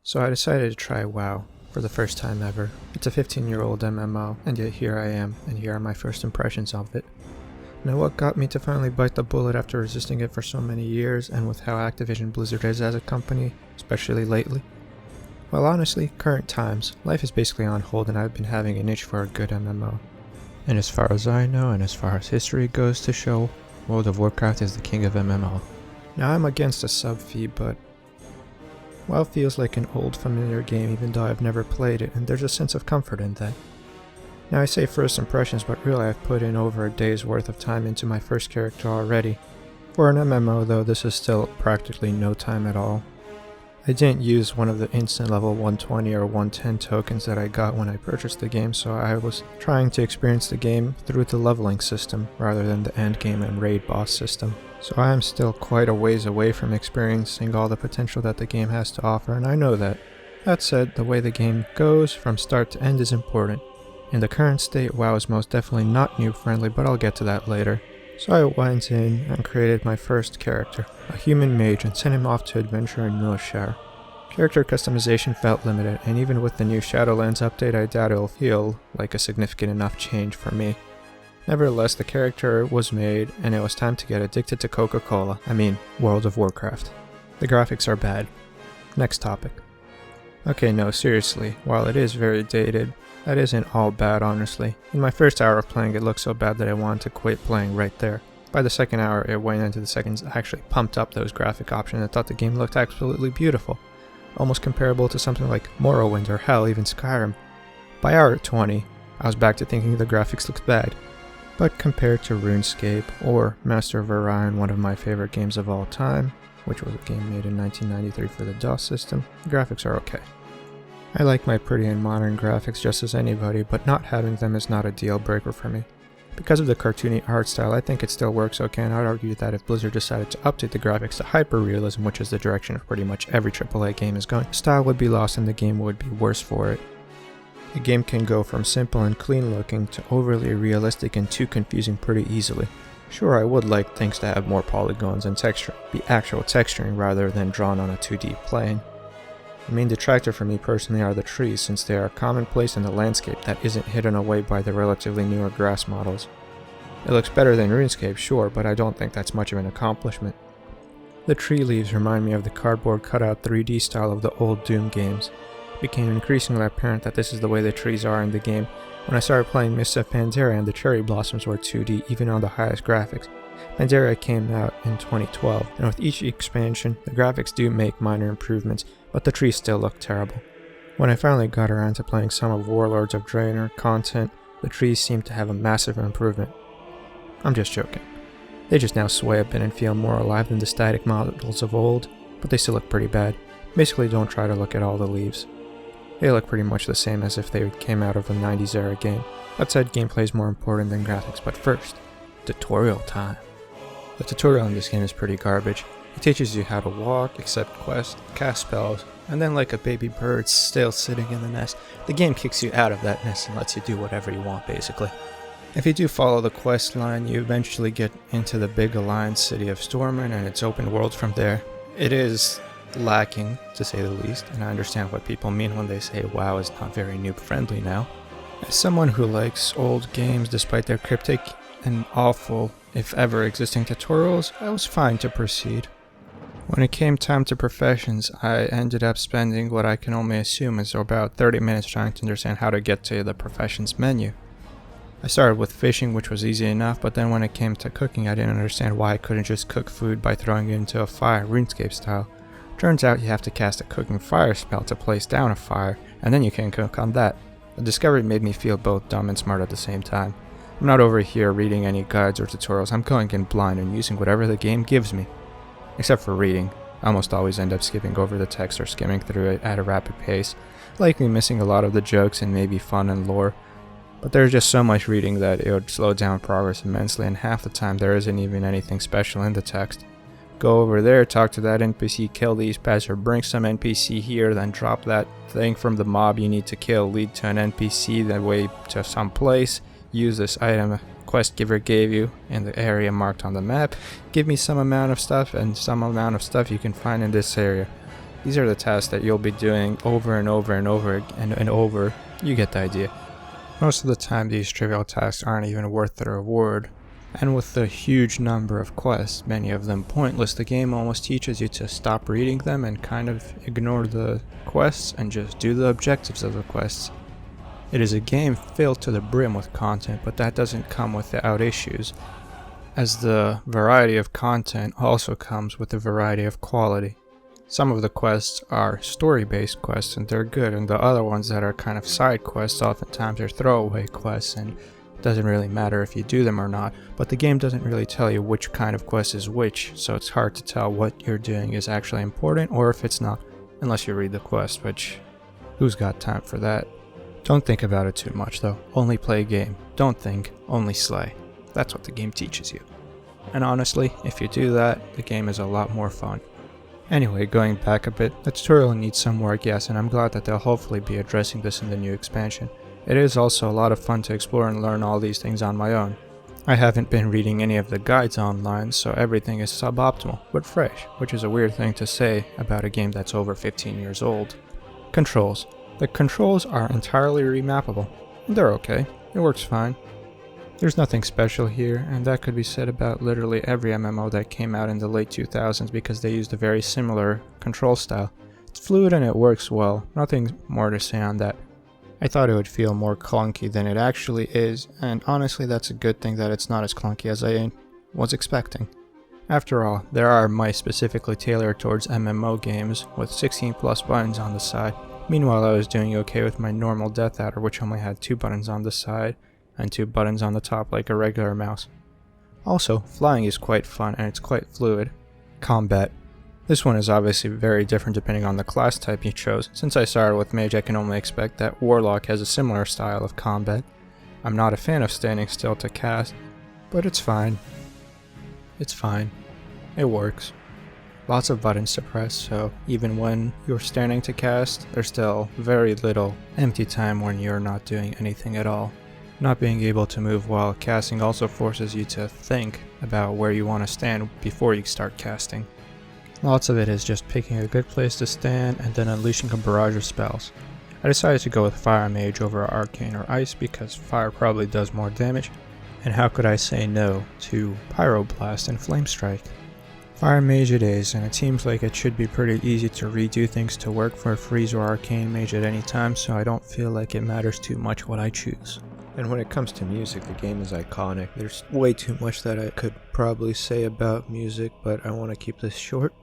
So I decided to try WoW for the first time ever. It's a 15-year-old MMO, and yet here I am, and here are my first impressions of it. Now what got me to finally bite the bullet after resisting it for so many years, and with how Activision Blizzard is as a company, especially lately? Well, honestly, current times, life is basically on hold and I've been having an itch for a good MMO. And as far as I know, and as far as history goes to show, World of Warcraft is the king of MMO. Now I'm against a sub fee, but WoW feels like an old familiar game even though I've never played it, and there's a sense of comfort in that. Now I say first impressions, but really I've put in over a day's worth of time into my first character already. For an MMO though, this is still practically no time at all. I didn't use one of the instant level 120 or 110 tokens that I got when I purchased the game, so I was trying to experience the game through the leveling system rather than the endgame and raid boss system. So I am still quite a ways away from experiencing all the potential that the game has to offer, and I know that. That said, the way the game goes from start to end is important. In the current state, WoW is most definitely not noob friendly, but I'll get to that later. So I went in and created my first character, a human mage, and sent him off to adventure in Milshire. Character customization felt limited, and even with the new Shadowlands update I doubt it'll feel like a significant enough change for me. Nevertheless, the character was made, and it was time to get addicted to Coca-Cola. I mean, World of Warcraft. The graphics are bad. Next topic. Okay, no, seriously, while it is very dated, that isn't all bad honestly. In my first hour of playing it looked so bad that I wanted to quit playing right there. By the second hour it went into the seconds I actually pumped up those graphic options and thought the game looked absolutely beautiful. Almost comparable to something like Morrowind or hell, even Skyrim. By hour 20, I was back to thinking the graphics looked bad. But compared to RuneScape or Master of Orion, one of my favorite games of all time, which was a game made in 1993 for the DOS system, the graphics are okay. I like my pretty and modern graphics just as anybody, but not having them is not a deal breaker for me. Because of the cartoony art style, I think it still works okay, and I'd argue that if Blizzard decided to update the graphics to hyper-realism, which is the direction of pretty much every AAA game is going, style would be lost and the game would be worse for it. The game can go from simple and clean looking to overly realistic and too confusing pretty easily. Sure, I would like things to have more polygons and texture, be actual texturing rather than drawn on a 2D plane. The main detractor for me personally are the trees, since they are commonplace in the landscape that isn't hidden away by the relatively newer grass models. It looks better than RuneScape, sure, but I don't think that's much of an accomplishment. The tree leaves remind me of the cardboard cutout 3D style of the old Doom games. It became increasingly apparent that this is the way the trees are in the game when I started playing Mists of Pandaria and the cherry blossoms were 2D even on the highest graphics. Pandaria came out in 2012, and with each expansion, the graphics do make minor improvements, but the trees still look terrible. When I finally got around to playing some of Warlords of Draenor content, the trees seem to have a massive improvement. I'm just joking. They just now sway a bit and feel more alive than the static models of old, but they still look pretty bad. Basically, don't try to look at all the leaves. They look pretty much the same as if they came out of a 90s era game. That said, gameplay is more important than graphics, but first, tutorial time. The tutorial in this game is pretty garbage. It teaches you how to walk, accept quests, cast spells, and then like a baby bird still sitting in the nest, the game kicks you out of that nest and lets you do whatever you want basically. If you do follow the quest line, you eventually get into the big alliance city of Stormwind and its open world from there. It is lacking, to say the least, and I understand what people mean when they say WoW is not very noob friendly now. As someone who likes old games despite their cryptic and awful, if ever existing tutorials, I was fine to proceed. When it came time to professions, I ended up spending what I can only assume is about 30 minutes trying to understand how to get to the professions menu. I started with fishing, which was easy enough, but then when it came to cooking, I didn't understand why I couldn't just cook food by throwing it into a fire, RuneScape style. Turns out you have to cast a cooking fire spell to place down a fire, and then you can cook on that. The discovery made me feel both dumb and smart at the same time. I'm not over here reading any guides or tutorials, I'm going in blind and using whatever the game gives me. Except for reading. I almost always end up skipping over the text or skimming through it at a rapid pace, likely missing a lot of the jokes and maybe fun and lore. But there's just so much reading that it would slow down progress immensely, and half the time there isn't even anything special in the text. Go over there, talk to that NPC, kill these pests, or bring some NPC here, then drop that thing from the mob you need to kill, lead to an NPC, that way to some place, use this item quest giver gave you in the area marked on the map, give me some amount of stuff and some amount of stuff you can find in this area. These are the tasks that you'll be doing over and over and over and over. You get the idea. Most of the time these trivial tasks aren't even worth the reward. And with the huge number of quests, many of them pointless, the game almost teaches you to stop reading them and kind of ignore the quests and just do the objectives of the quests. It is a game filled to the brim with content, but that doesn't come without issues, as the variety of content also comes with a variety of quality. Some of the quests are story-based quests and they're good, and the other ones that are kind of side quests oftentimes are throwaway quests, and it doesn't really matter if you do them or not, but the game doesn't really tell you which kind of quest is which, so it's hard to tell what you're doing is actually important or if it's not, unless you read the quest, which who's got time for that? Don't think about it too much though, only play a game. Don't think, only slay. That's what the game teaches you. And honestly, if you do that, the game is a lot more fun. Anyway, going back a bit, the tutorial needs some work, yes, and I'm glad that they'll hopefully be addressing this in the new expansion. It is also a lot of fun to explore and learn all these things on my own. I haven't been reading any of the guides online, so everything is suboptimal, but fresh, which is a weird thing to say about a game that's over 15 years old. Controls. The controls are entirely remappable. They're okay. It works fine. There's nothing special here, and that could be said about literally every MMO that came out in the late 2000s because they used a very similar control style. It's fluid and it works well. Nothing more to say on that. I thought it would feel more clunky than it actually is, and honestly that's a good thing that it's not as clunky as I was expecting. After all, there are mice specifically tailored towards MMO games with 16 plus buttons on the side. Meanwhile, I was doing okay with my normal Death Adder, which only had 2 buttons on the side and 2 buttons on the top like a regular mouse. Also, flying is quite fun and it's quite fluid. Combat. This one is obviously very different depending on the class type you chose. Since I started with Mage, I can only expect that Warlock has a similar style of combat. I'm not a fan of standing still to cast, but it's fine. It's fine. It works. Lots of buttons to press, so even when you're standing to cast, there's still very little empty time when you're not doing anything at all. Not being able to move while casting also forces you to think about where you want to stand before you start casting. Lots of it is just picking a good place to stand and then unleashing a barrage of spells. I decided to go with Fire Mage over Arcane or Ice because fire probably does more damage, and how could I say no to Pyroblast and Flame Strike? Fire Mage it is, and it seems like it should be pretty easy to redo things to work for Freeze or Arcane Mage at any time, so I don't feel like it matters too much what I choose. And when it comes to music, the game is iconic. There's way too much that I could probably say about music, but I want to keep this short.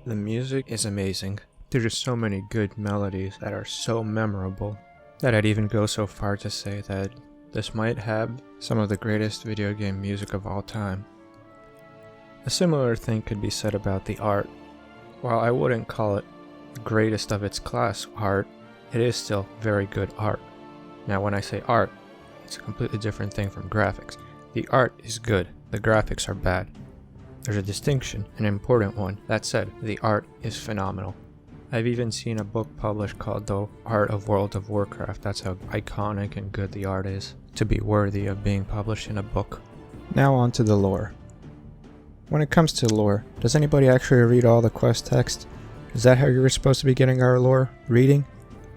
The music is amazing. There's just so many good melodies that are so memorable that I'd even go so far to say that this might have some of the greatest video game music of all time. A similar thing could be said about the art. While I wouldn't call it the greatest of its class art, it is still very good art. Now when I say art, it's a completely different thing from graphics. The art is good, the graphics are bad. There's a distinction, an important one. That said, the art is phenomenal. I've even seen a book published called The Art of World of Warcraft. That's how iconic and good the art is, to be worthy of being published in a book. Now on to the lore. When it comes to lore, does anybody actually read all the quest text? Is that how you're supposed to be getting our lore? Reading?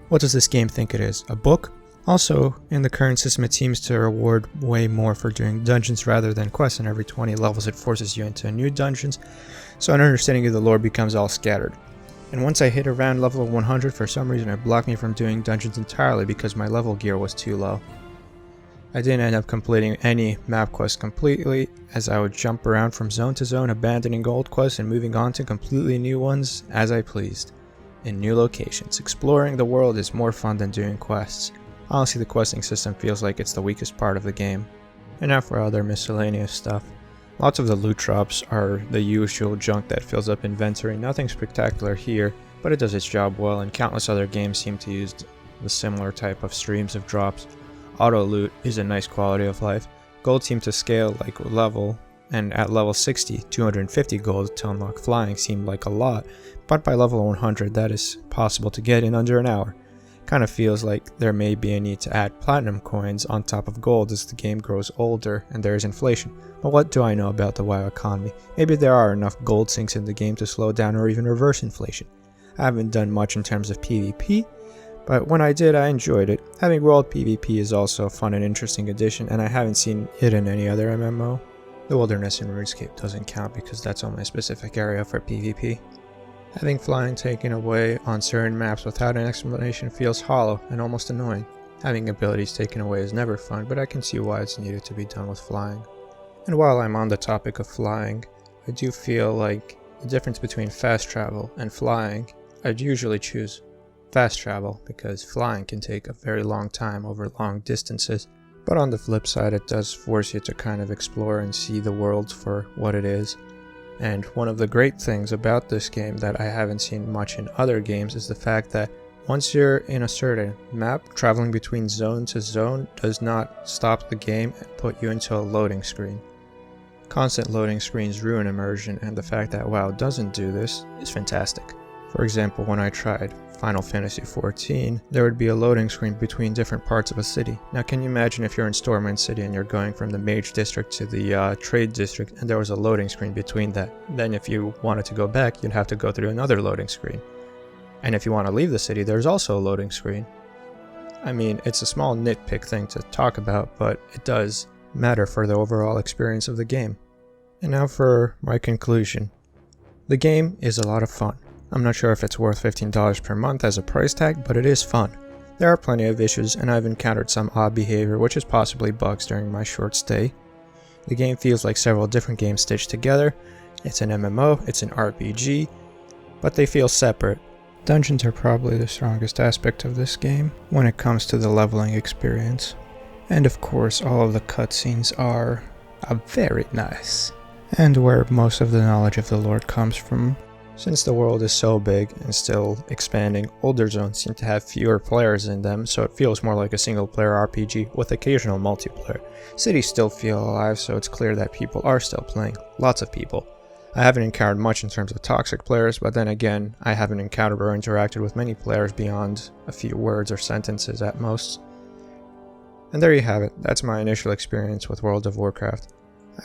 What does this game think it is? A book? Also, in the current system it seems to reward way more for doing dungeons rather than quests, and every 20 levels it forces you into new dungeons, so an understanding of the lore becomes all scattered. And once I hit around level 100, for some reason it blocked me from doing dungeons entirely because my level gear was too low. I didn't end up completing any map quests completely, as I would jump around from zone to zone, abandoning old quests and moving on to completely new ones as I pleased. In new locations, exploring the world is more fun than doing quests. Honestly, the questing system feels like it's the weakest part of the game. And now for other miscellaneous stuff. Lots of the loot drops are the usual junk that fills up inventory. Nothing spectacular here, but it does its job well, and countless other games seem to use the similar type of streams of drops. Auto loot is a nice quality of life. Gold seemed to scale like level, and at level 60, 250 gold to unlock flying seemed like a lot, but by level 100 that is possible to get in under an hour. Kind of feels like there may be a need to add platinum coins on top of gold as the game grows older and there is inflation. But what do I know about the WoW economy? Maybe there are enough gold sinks in the game to slow down or even reverse inflation. I haven't done much in terms of PvP, but when I did, I enjoyed it. Having world PvP is also a fun and interesting addition, and I haven't seen it in any other MMO. The wilderness in RuneScape doesn't count because that's only a specific area for PvP. Having flying taken away on certain maps without an explanation feels hollow and almost annoying. Having abilities taken away is never fun, but I can see why it's needed to be done with flying. And while I'm on the topic of flying, I do feel like the difference between fast travel and flying, I'd usually choose fast travel because flying can take a very long time over long distances. But on the flip side, it does force you to kind of explore and see the world for what it is. And one of the great things about this game that I haven't seen much in other games is the fact that once you're in a certain map, traveling between zone to zone does not stop the game and put you into a loading screen. Constant loading screens ruin immersion, and the fact that WoW doesn't do this is fantastic. For example, when I tried Final Fantasy XIV, there would be a loading screen between different parts of a city. Now can you imagine if you're in Stormwind City and you're going from the Mage District to the Trade District and there was a loading screen between that? Then if you wanted to go back, you'd have to go through another loading screen. And if you want to leave the city, there's also a loading screen. I mean, it's a small nitpick thing to talk about, but it does matter for the overall experience of the game. And now for my conclusion. The game is a lot of fun. I'm not sure if it's worth $15 per month as a price tag, but it is fun. There are plenty of issues, and I've encountered some odd behavior, which is possibly bugs during my short stay. The game feels like several different games stitched together. It's an MMO, it's an RPG, but they feel separate. Dungeons are probably the strongest aspect of this game when it comes to the leveling experience. And of course, all of the cutscenes are very nice, and where most of the knowledge of the lore comes from. Since the world is so big and still expanding, older zones seem to have fewer players in them, so it feels more like a single-player RPG with occasional multiplayer. Cities still feel alive, so it's clear that people are still playing. Lots of people. I haven't encountered much in terms of toxic players, but then again, I haven't encountered or interacted with many players beyond a few words or sentences at most. And there you have it. That's my initial experience with World of Warcraft.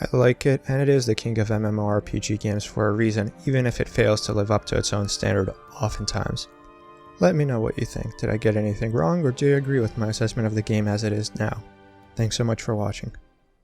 I like it, and it is the king of MMORPG games for a reason, even if it fails to live up to its own standard oftentimes. Let me know what you think. Did I get anything wrong, or do you agree with my assessment of the game as it is now? Thanks so much for watching.